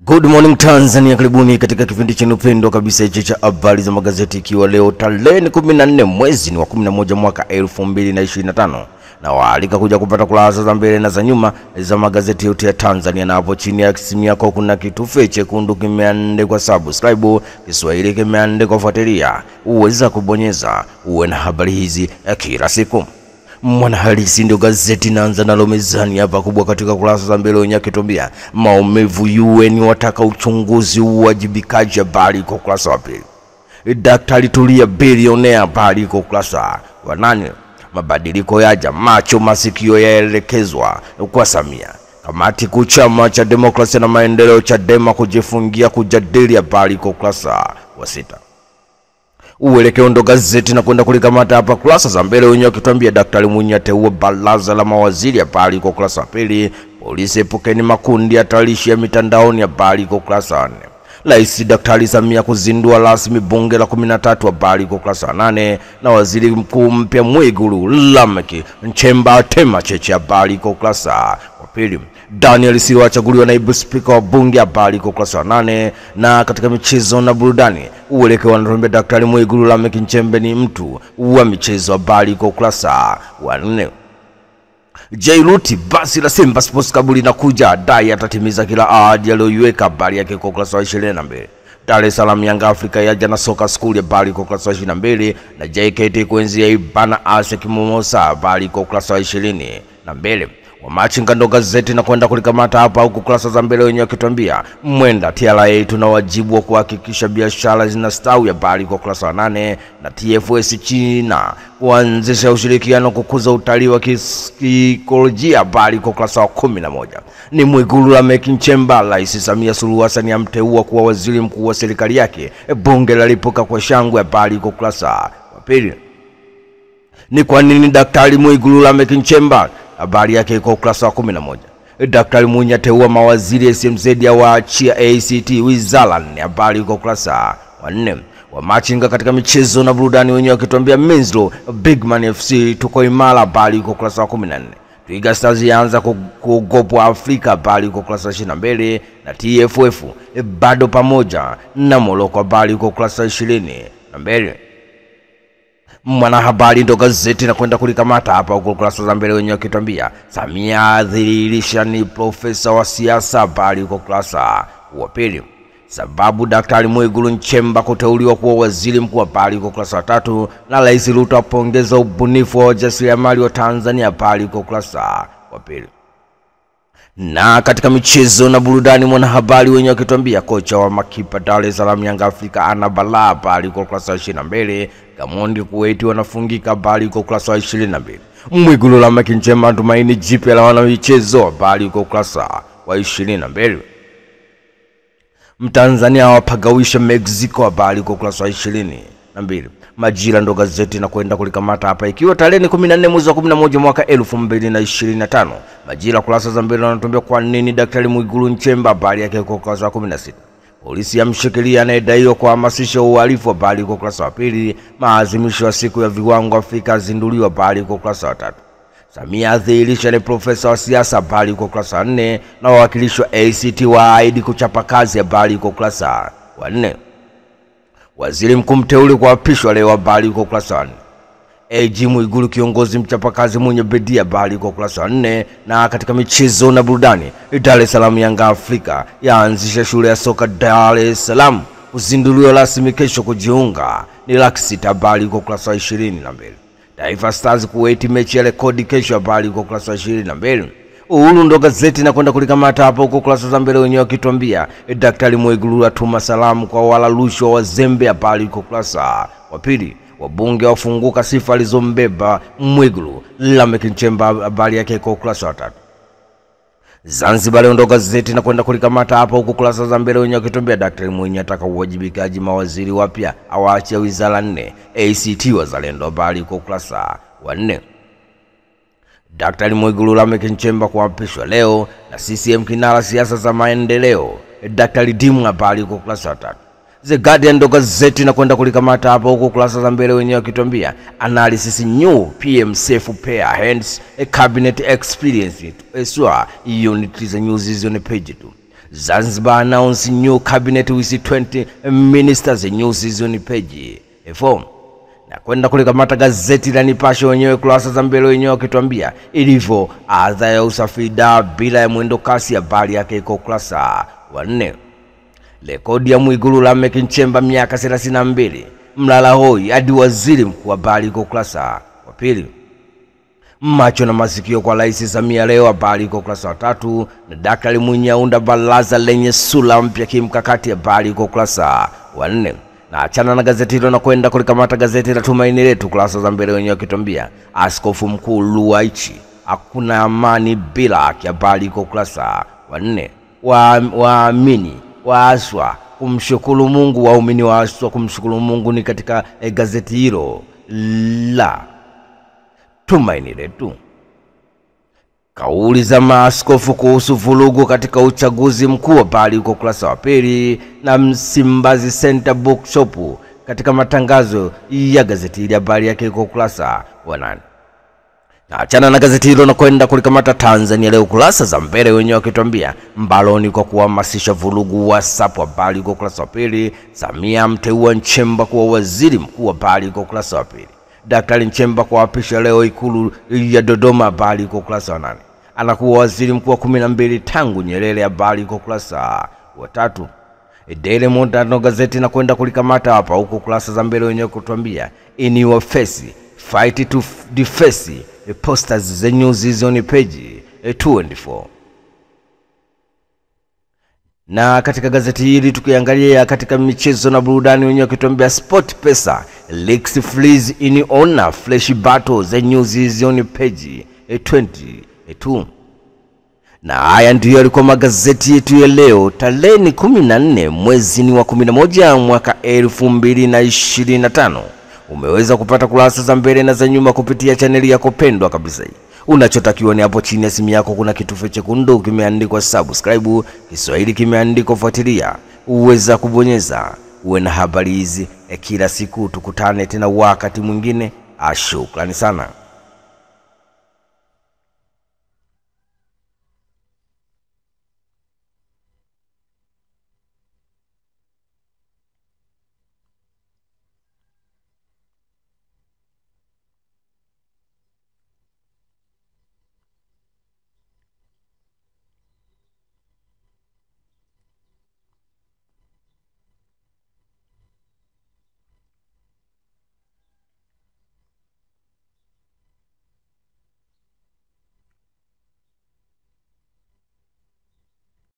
Good morning Tanzania, karibuni katika kipindi chenu pendwa kabisa hichi cha habari za magazeti, ikiwa leo tarehe 14 mwezi wa 11 mwaka 2025, na waalika kuja kupata kurasa za mbele na za nyuma za magazeti yote ya Tanzania. Na hapo chini ya simu yako kuna kitufe chekundu kimeandikwa subscribe, Kiswahili kimeandikwa fuatilia, uweza kubonyeza uwe na habari hizi kila siku. Mwanahalisi ndio gazeti naanza nalo mezani hapa kubwa katika kurasa za mbele, wenye kitumbia maumivu UN wataka uchunguzi uwajibikaji, habari kwa kurasa wa pili. Daktari Tulia bilionea, habari kwa kurasa wa 8. Mabadiliko yaja, macho masikio yaelekezwa kwa Samia. Kamati kuu chama cha demokrasia na maendeleo Chadema kujifungia kujadili, habari kwa kurasa wa 6. Uelekeo ndo gazeti na kwenda kulikamata hapa kurasa za mbele, wenye wakituambia Daktari Mwinyi ateua baraza la mawaziri, habari kwa kurasa wa pili. Polisi epukeni makundi hatarishi ya mitandaoni, habari kwa kurasa wa 4. Rais Daktari Samia kuzindua rasmi bunge la 13, habari kwa kurasa wa 8. Na waziri mkuu mpya Mwigulu Lameck Nchemba tema cheche, habari kwa kurasa wa pili. Daniel Silwa achaguliwa naibu spika wa bunge, habari kwa kurasa wa 8. Na katika michezo na burudani, uelekeo wanatuambia Daktari Mwigulu Lameck Nchemba ni mtu wa michezo, habari kwa kurasa wa 4. Jairuti basi la Simba Sports Club linakuja, dai atatimiza kila ahadi aliyoiweka, habari yake kwa kurasa wa 22. Dar es Salaam Yanga Afrika yaja na soka school, habari kwa kurasa wa 22. Na JKT kuenzi ya Ibana Ase Kimomosa, habari kwa kurasa wa 22. Wamachinga ndo gazeti na kwenda kulikamata hapa huku kurasa za mbele, wenye wakituambia mwenda TRA tuna wajibu wa kuhakikisha biashara zinastawi, habari kwa kurasa wa 8. Na TFS China kuanzisha ushirikiano kukuza utalii wa kiikolojia, habari kwa kurasa wa 11. Ni Mwigulu Lameck Nchemba, Rais Samia Suluhu Hassan amteua kuwa waziri mkuu wa serikali yake, bunge lalipuka kwa shangwe, habari kwa kurasa wa pili. Ni kwa nini Daktari Mwigulu Lameck Nchemba, habari yake kwa ukurasa wa 11. Daktari Mwinyi ateua mawaziri SMZ ya waachia ACT wizara, habari kwa ukurasa wa 4. Wamachinga katika michezo na burudani, wenye wakituambia Menzlo Bigman FC tuko imara, habari kwa ukurasa wa 14. Twiga Stars yaanza kuogopwa Afrika, habari kwa ukurasa wa 22. Na TFF bado pamoja na Morocco, habari kwa ukurasa wa 22. Mwanahabari ndo gazeti na kwenda kulikamata hapa huko kurasa za mbele, wenye wakituambia Samia adhihirisha ni profesa wa siasa, habari kwa kurasa wa pili. Sababu Daktari Mwigulu Nchemba kuteuliwa kuwa waziri mkuu, habari kwa kurasa wa 3. Na Rais Ruto apongeza ubunifu wa wajasiriamali wa Tanzania, habari kwa kurasa wa pili. Na katika michezo na burudani, mwanahabari wenye wakituambia kocha wa makipa Dar es Salaam Yanga Afrika ana balaa, habari kwa kurasa wa 22. Gamondi Kuwait wanafungika, habari kwa kurasa wa 22. Mwigulu Lameck Nchemba tumaini jipya la wana michezo, habari kwa kurasa wa 22. Mtanzania wapagawisha Mexico, habari kwa kurasa wa 22. Majira ndo gazeti na kwenda kulikamata hapa, ikiwa tarehe 14 mwezi wa 11 mwaka 2025. Majira kurasa za mbele wanatuambia kwa nini Daktari Mwigulu Nchemba, habari yake kwa kurasa wa 16. Polisi yamshikilia anayedaiwa kuhamasisha uhalifu, habari kwa kurasa wa 2. Maadhimisho ya siku ya viwango Afrika zinduliwa, habari kwa kurasa wa 3. Samia adhihirisha ni profesa wa siasa, habari kwa kurasa wa 4. Na wawakilishi wa ACT waahidi kuchapa kazi, habari kwa kurasa wa 4. Waziri mkuu mteule kuapishwa leo, habari kwa kurasa wa 4. AG Mwigulu kiongozi mchapakazi mwenye bidii, habari kwa kurasa wa 4. Na katika michezo na burudani, Dar es Salaam Yanga Afrika yaanzisha shule ya soka Dar es Salaam, uzinduliwa rasmi kesho, kujiunga ni $600,000, habari kwa kurasa wa 22. Taifa Stars Kuwait mechi ya rekodi kesho, habari kwa kurasa wa 22. Uhuru ndo gazeti na kwenda kulikamata hapo huko kurasa za mbele, wenyewe wakituambia Daktari Mwigulu atuma salamu kwa walalushwa wazembe, habari kwa kurasa wa 2. Wabunge wafunguka sifa alizombeba Mwigulu Lameck Nchemba, habari yake kwa kurasa wa 3. Zanzibar ndo gazeti na kwenda kulikamata hapa huko kurasa za mbele, wenyewe wakituambia Daktari Mwinyi ataka uwajibikaji mawaziri wapya, awaachia wizara 4 ACT Wazalendo, habari kwa kurasa wa 4. Daktari Mwigulu Lameck Nchemba kuapishwa leo. Na CCM kinara siasa za maendeleo Daktari Dimu, habari kwa kurasa wa 3. The Guardian ndo gazeti na kwenda kulikamata hapa huko kurasa za mbele, wenyewe wakituambia analysis new PM safe pair hands a cabinet experience to ensure unity za news is on page 2. Zanzibar announce new cabinet with 20 ministers, new season page 4. Na kwenda kulikamata gazeti la Nipashe wenyewe kurasa za mbele wenyewe wakituambia ilivyo adha ya usafiri bila ya mwendo kasi, habari yake iko kurasa wa 4. Rekodi ya Mwigulu Lameck Nchemba miaka 32 mlala hoi hadi waziri mkuu, habari iko kurasa wa 2. Macho na masikio kwa Rais Samia leo, habari iko kurasa wa 3. Na Daktari Mwinyi aunda baraza lenye sura mpya kimkakati, habari iko kurasa wa 4. Na achana na gazeti hilo na kwenda kulikamata gazeti la Tumaini Letu kurasa za mbele wenyewe wakituambia Askofu Mkuu Ruwaichi, hakuna amani bila haki, habari iko kurasa wa 4. Waamini waaswa kumshukuru Mungu, waumini waaswa kumshukuru Mungu, ni katika gazeti hilo la Tumaini Letu. Kauli za maaskofu kuhusu vurugu katika uchaguzi mkuu, habari uko kurasa wa 2. Na Msimbazi Center Bookshop katika matangazo ya gazeti hili, habari yake iko kurasa wa 8. Na achana na gazeti hilo na kwenda kulikamata Tanzania Leo kurasa za mbele wenyewe wakituambia mbaloni kwa kuhamasisha vurugu WhatsApp, habari iko kurasa wa 2. Samia mteua Nchemba kuwa waziri mkuu, habari iko kurasa wa 2. Daktari Nchemba kuapisha leo Ikulu ya Dodoma, habari iko kurasa wa 8. Anakuwa waziri mkuu wa 12 tangu Nyerere, habari iko kurasa wa 3. Daily Monitor gazeti na kwenda kulikamata hapa huko kurasa za mbele wenyewe kutuambia in your face fight to defense posters the news is on page 24. Na katika gazeti hili tukiangalia katika michezo na burudani wenyewe kutuambia Sport Pesa Leaks freeze in honor flash battle the news is on page 22. Na haya ndiyo yalikuwa magazeti yetu ya leo tarehe 14 mwezi wa 11 mwaka 2025. Umeweza kupata kurasa za mbele na za nyuma kupitia chaneli yako pendwa kabisa hii. Unachotakiwa ni hapo chini ya simu yako kuna kitufe chekundu kimeandikwa subscribe, Kiswahili kimeandikwa fuatilia, uweza kubonyeza uwe na habari hizi kila siku. Tukutane tena wakati mwingine. Shukrani sana.